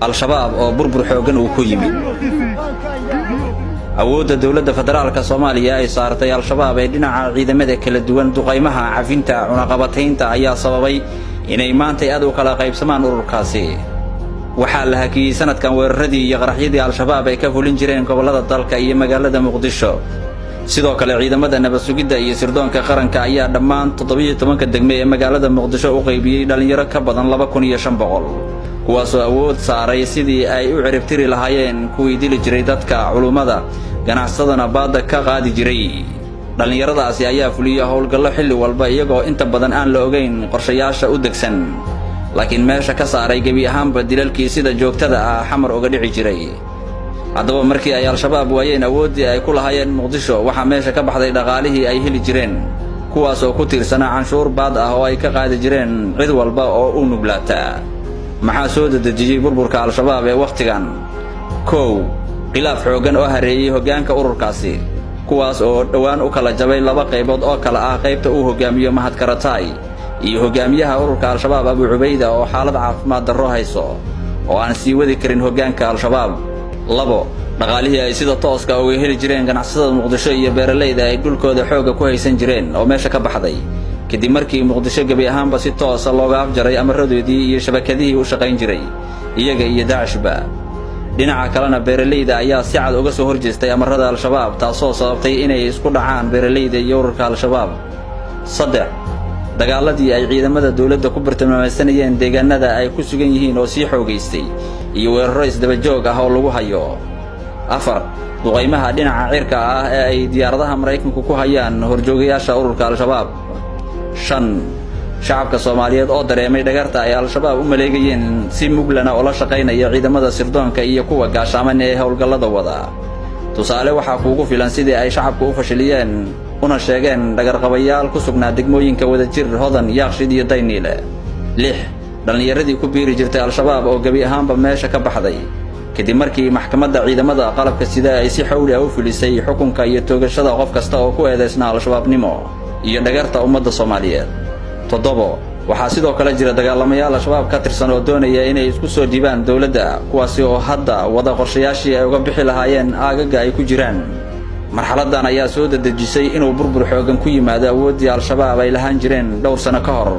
al-shabaab oo burbur xoogan uu ku yimid. awoodda dawladda federaalka Soomaaliya ay saartay al-shabaab ee dhinaca ciidamada kala duwan duqaymaha cafinta cunaqabataynta ayaa sababay inay maanta aad u kala qaybsamaan ururkaasi. waxaa la hakiyay sanadkan weeraradii iyo qaraxyadii al-shabaab ay ka fulin jireen gobolada dalka iyo magaalada Muqdisho. sidoo kale ciidamada nabad sugidda iyo sirdoonka qaranka ayaa dhammaan 17 degme ee magaalada Muqdisho u qaybiyay dhalinyaro ka badan 2500 kuwaasoo awood saaray sidii ay u ciribtiri lahaayeen kuwii dili jiray dadka culumada ganacsadana baada ka qaadi jiray. dhalinyaradaasi ayaa fuliyay howlgallo xilli walba iyagoo inta badan aan la ogeyn qorshayaasha u degsan, laakiin meesha ka saaray gebi ahaanba dilalkii sida joogtada ah xamar uga dhici jiray. haddaba markii ay al-shabaab waayeen awooddii ay ku lahaayeen Muqdisho, waxaa meesha ka baxday dhaqaalihii ay heli jireen, kuwaasoo ku tiirsanaa canshuur baad ah oo ay ka qaadi jireen cid walba oo u nuglaata. maxaa soo dedejiyay burburka al-shabaab ee wakhtigan? 1. khilaaf xoogan oo hareeyay hoggaanka ururkaasi, kuwaas oo dhowaan u kala jabay laba qaybood oo kala ah qaybta uu hogaamiyo Mahad Karatay iyo hogaamiyaha ururka al-shabaab Abu Cubayda oo xaalad caafimaad darro hayso oo aan sii wadi karin hoggaanka al-shabaab. 2. dhaqaalihii ay sida tooska uga heli jireen ganacsatada Muqdisho iyo beeralayda ay dhulkooda xooga ku haysan jireen oo meesha ka baxday kadib markii Muqdisho gabi ahaanba si toos ah looga afjaray amaradoodii iyo shabakadihii u shaqayn jiray iyaga iyo Daashba. dhinaca kalena beeralayda ayaa si cad uga soo horjeestay amarada al-shabaab, taasoo sababtay inay isku dhacaan beeralayda iyo ururka al-shabaab. 3. dagaaladii ay ciidamada dawladda ku bartilmaameedsanayeen deegaanada ay ku sugan yihiin oo sii xoogaystay iyo weeraro isdaba joog ah oo lagu hayo. 4. duqaymaha dhinaca cirka ah ee ay diyaaradaha Mareykanku ku hayaan horjoogayaasha ururka al-shabaab. 5. shacabka Soomaaliyeed oo dareemay dhagarta ay al-shabaab u maleegayeen si muglana oo la shaqaynaya ciidamada sirdoonka iyo kuwa gaashaaman ee howlgallada wada. tusaale waxaa kuugu filan sidii ay shacabku u fashiliyeen una sheegeen dhagarqabayaal ku sugnaa degmooyinka Wadajir, Hodan, Yaaqshid iyo Dayniile. 6. dhalinyaradii ku biiri jirtay al-shabaab oo gabi ahaanba meesha ka baxday kadib markii maxkamadda ciidamada qalabka sida ay si xawli ah u fulisay xukunka iyo toogashada qof kasta oo ku eedeysnaa al-shabaabnimo iyo dhagarta ummadda Soomaaliyeed. 7. waxaa sidoo kale jira dagaalamayaal al-shabaab ka tirsan oo doonaya inay isku soo dhiibaan dawladda, kuwaasi oo hadda wada qorshayaashii ay uga bixi lahaayeen aagaga ay ku jiraan. marxaladan ayaa soo dedejisay inuu burbur xoogan ku yimaado awooddii al-shabaab ay lahaan jireen dhowr sano ka hor.